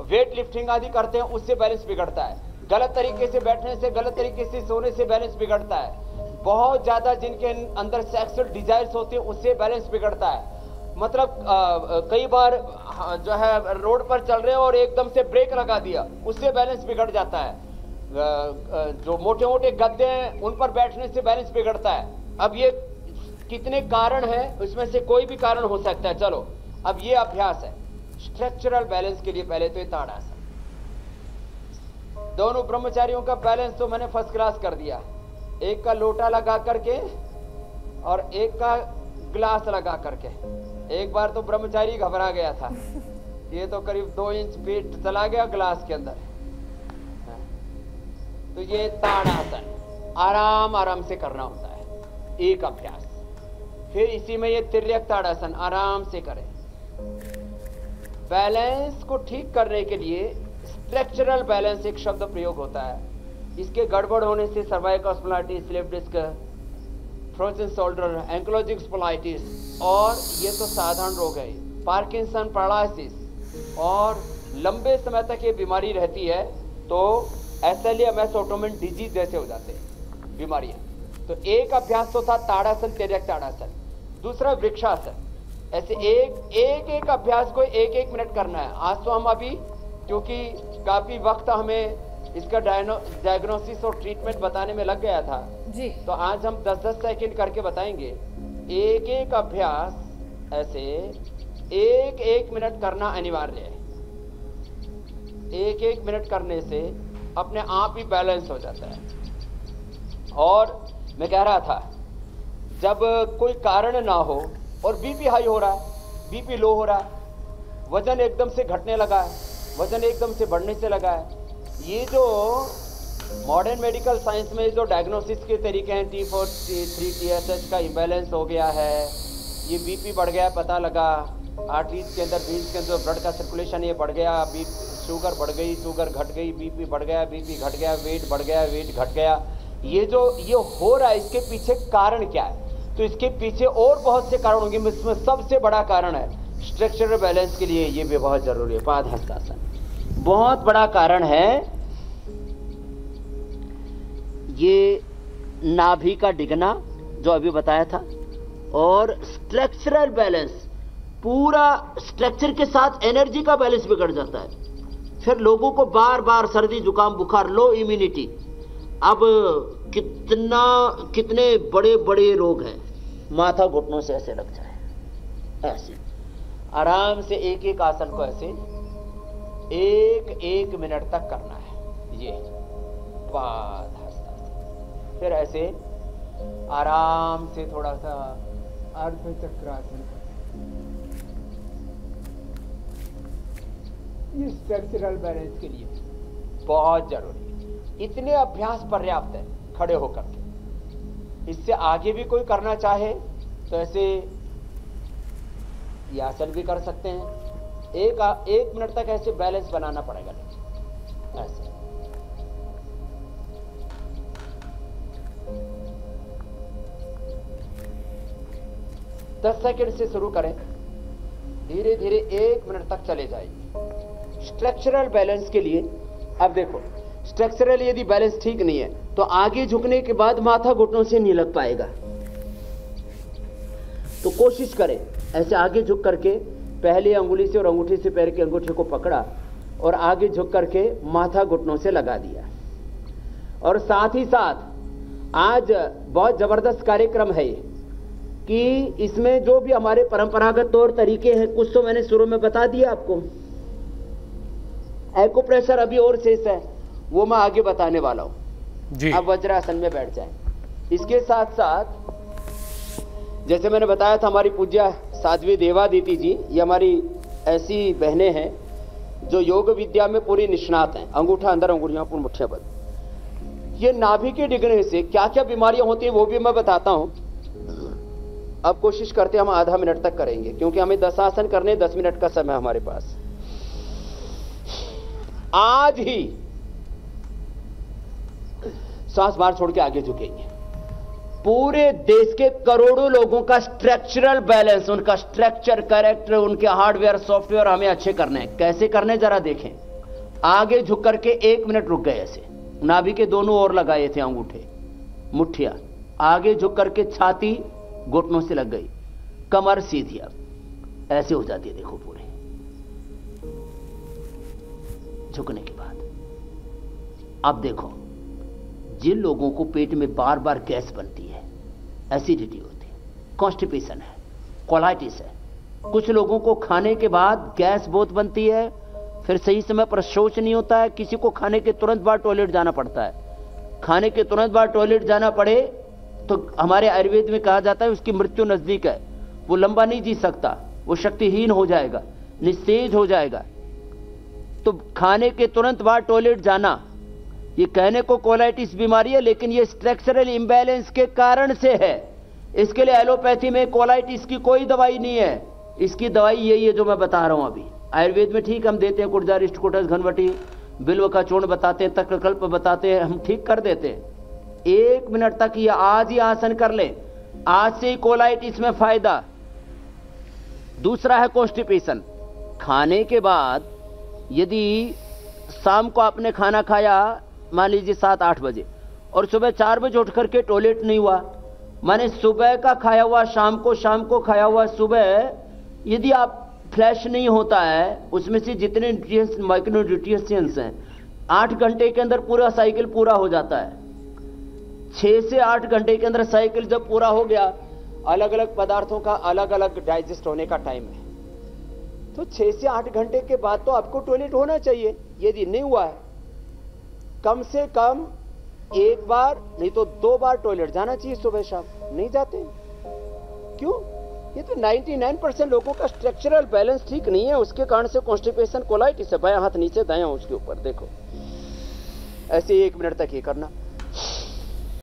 Weight lifting आदि करते हैं उससे बैलेंस बिगड़ता है, गलत तरीके से बैठने से, गलत तरीके से सोने से बैलेंस बिगड़ता है, बहुत ज्यादा जिनके अंदर सेक्सुअल डिजायर्स होते हैं उससे बैलेंस बिगड़ता है। मतलब कई बार जो है रोड पर चल रहे हैं और एकदम से ब्रेक लगा दिया, उससे बैलेंस बिगड़ जाता है। जो मोटे मोटे गद्दे हैं उन पर बैठने से बैलेंस बिगड़ता है। अब ये कितने कारण हैं, उसमें से कोई भी कारण हो सकता है। चलो अब ये अभ्यास है स्ट्रक्चरल बैलेंस के लिए। पहले तो ये ताड़ासन, दोनों ब्रह्मचारियों का बैलेंस तो मैंने फर्स्ट क्लास कर दिया। एक का लोटा लगा करके और एक का ग्लास लगा करके। एक बार तो ब्रह्मचारी घबरा गया था, ये तो करीब 2 इंच पेट चला गया ग्लास के अंदर। तो ये ताड़ासन आराम आराम से करना होता है, एक अभ्यास। फिर इसी में ये तिर्यक ताड़ासन आराम से करें। बैलेंस को ठीक करने के लिए स्ट्रक्चरल बैलेंस एक शब्द प्रयोग होता है। इसके गड़बड़ होने से cervical spondylitis, slip disc, frozen shoulder, ankylosing spondylitis, और ये तो साधारण रोग है, पार्किंसन, पैरालिसिस, और लंबे समय तक ये बीमारी रहती है तो एसएलएमएस ऑटोमिन डिजीज जैसे हो जाते हैं बीमारियां। तो एक अभ्यास तो था ताड़ासन, तिर्यक ताड़ासन। दूसरा वृक्षासन। ऐसे एक अभ्यास को 1-1 मिनट करना है। आज तो हम अभी क्योंकि काफी वक्त हमें इसका डायग्नोसिस और ट्रीटमेंट बताने में लग गया था जी, तो आज हम 10-10 सेकंड करके बताएंगे। एक अभ्यास ऐसे 1-1 मिनट करना अनिवार्य है। 1-1 मिनट करने से अपने आप ही बैलेंस हो जाता है। और मैं कह रहा था जब कोई कारण ना हो और बीपी हाई हो रहा है, बीपी लो हो रहा है, वजन एकदम से घटने लगा है, वजन एकदम से बढ़ने से लगा है, ये जो मॉडर्न मेडिकल साइंस में जो डायग्नोसिस के तरीके हैं, T4, T3, TSH का इम्बैलेंस हो गया है, ये बीपी बढ़ गया, पता लगा आर्टरीज के अंदर, वेन्स के अंदर ब्लड का सर्कुलेशन ये बढ़ गया, शुगर बढ़ गई, शुगर घट गई, बीपी बढ़ गया, बीपी घट गया, वेट बढ़ गया, वेट घट गया, ये जो ये हो रहा है इसके पीछे कारण क्या है? तो इसके पीछे और बहुत से कारण होंगे, इसमें सबसे बड़ा कारण है स्ट्रक्चरल बैलेंस के लिए ये भी बहुत जरूरी है। पादहस्तासन बहुत बड़ा कारण है। ये नाभि का डिगना जो अभी बताया था, और स्ट्रक्चरल बैलेंस, पूरा स्ट्रक्चर के साथ एनर्जी का बैलेंस बिगड़ जाता है। फिर लोगों को बार बार सर्दी जुकाम बुखार, लो इम्यूनिटी। अब कितने बड़े बड़े रोग हैं, माथा घुटनों से ऐसे लग जाए, ऐसे आराम से एक आसन को ऐसे 1-1 मिनट तक करना है। ये पादहस्तासन। फिर ऐसे आराम से थोड़ा सा अर्धचक्रासन, ये स्ट्रक्चरल बैलेंस के लिए बहुत जरूरी है। इतने अभ्यास पर्याप्त है खड़े होकर के। इससे आगे भी कोई करना चाहे तो ऐसे ये आसन भी कर सकते हैं। एक मिनट तक ऐसे बैलेंस बनाना पड़ेगा, ऐसे। दस सेकंड से शुरू करें, धीरे धीरे 1 मिनट तक चले जाइए स्ट्रक्चरल बैलेंस के लिए। अब देखो स्ट्रक्चरल यदि बैलेंस ठीक नहीं है तो आगे झुकने के बाद माथा घुटनों से नहीं लग पाएगा। तो कोशिश करें ऐसे आगे झुक करके, पहले अंगुली से और अंगूठी से पैर की अंगूठी को पकड़ा और आगे झुक करके माथा घुटनों से लगा दिया। और साथ ही साथ आज बहुत जबरदस्त कार्यक्रम है ये कि इसमें जो भी हमारे परंपरागत तौर तरीके हैं, कुछ तो मैंने शुरू में बता दिया आपको। एक्यूप्रेशर अभी और शेष है, वो मैं आगे बताने वाला हूं। अब वज्रासन में बैठ जाएं। इसके साथ साथ जैसे मैंने बताया था, हमारी पूज्य साध्वी देवादिति जी, ये हमारी ऐसी बहनें हैं जो योग विद्या में पूरी निष्णात हैं। अंगूठा अंदर, अंगुलियां ऊपर, मुट्ठियां बंद। ये नाभि के डिगने से क्या क्या बीमारियां होती है वो भी मैं बताता हूं। अब कोशिश करते हम आधा मिनट तक करेंगे क्योंकि हमें 10 आसन करने, 10 मिनट का समय हमारे पास। आज ही सांस बाहर छोड़ के आगे झुकेंगे। पूरे देश के करोड़ों लोगों का स्ट्रक्चरल बैलेंस, उनका स्ट्रक्चर, कैरेक्टर, उनके हार्डवेयर, सॉफ्टवेयर हमें अच्छे करने हैं। कैसे करने जरा देखें। आगे झुक करके 1 मिनट रुक गए, ऐसे नाभि के दोनों ओर लगाए थे अंगूठे, मुट्ठियां आगे झुक करके, छाती घुटनों से लग गई, कमर सीधी अब ऐसे हो जाती है, देखो पूरे झुकने के बाद। अब देखो, जिन लोगों को पेट में बार बार गैस बनती है, एसिडिटी होती है, कॉन्स्टिपेशन है, कोलाइटिस है, कुछ लोगों को खाने के बाद गैस बहुत बनती है, फिर सही समय पर शौच नहीं होता है, किसी को खाने के तुरंत बाद टॉयलेट जाना पड़ता है, खाने के तुरंत बाद टॉयलेट जाना पड़े तो हमारे आयुर्वेद में कहा जाता है उसकी मृत्यु नजदीक है, वो लंबा नहीं जी सकता, वो शक्तिहीन हो जाएगा, निस्तेज हो जाएगा। तो खाने के तुरंत बाद टॉयलेट जाना, ये कहने को कोलाइटिस बीमारी है, लेकिन ये स्ट्रक्चरल इंबैलेंस के कारण से है। इसके लिए एलोपैथी में कोलाइटिस की कोई दवाई नहीं है, इसकी दवाई यही है जो मैं बता रहा हूं अभी। आयुर्वेद में ठीक हम देते हैं, कुर्जा, रिष्टकुटस, घनवटी, बिल्व का चूर्ण बताते हैं, तक्रकल्प बताते हैं, हम ठीक कर देते हैं। 1 मिनट तक ये आज ही आसन कर ले, आज से ही कोलाइटिस में फायदा। दूसरा है कॉन्स्टिपेशन। खाने के बाद यदि शाम को आपने खाना खाया मान लीजिए 7-8 बजे और सुबह 4 बजे उठ करके टॉयलेट नहीं हुआ, माने सुबह का खाया हुआ शाम को खाया हुआ सुबह, यदि आप फ्लैश नहीं होता है, उसमें से जितने न्यूट्रिएंट्स, माइक्रो न्यूट्रिएंट्स हैं, 8 घंटे के अंदर पूरा साइकिल पूरा हो जाता है। 6 से 8 घंटे के अंदर साइकिल जब पूरा हो गया, अलग अलग पदार्थों का अलग अलग डाइजेस्ट होने का टाइम है, तो 6 से 8 घंटे के बाद तो आपको टॉयलेट होना चाहिए। यदि नहीं हुआ है, कम से कम 1 बार नहीं तो 2 बार टॉयलेट जाना चाहिए सुबह शाम। नहीं जाते, क्यों? ये तो 99% लोगों का स्ट्रक्चरल बैलेंस ठीक नहीं है, उसके कारण से कॉन्स्टिपेशन, कोलाइटिस है। बायां हाथ नीचे, दायां उसके ऊपर, देखो ऐसे 1 मिनट तक ये करना।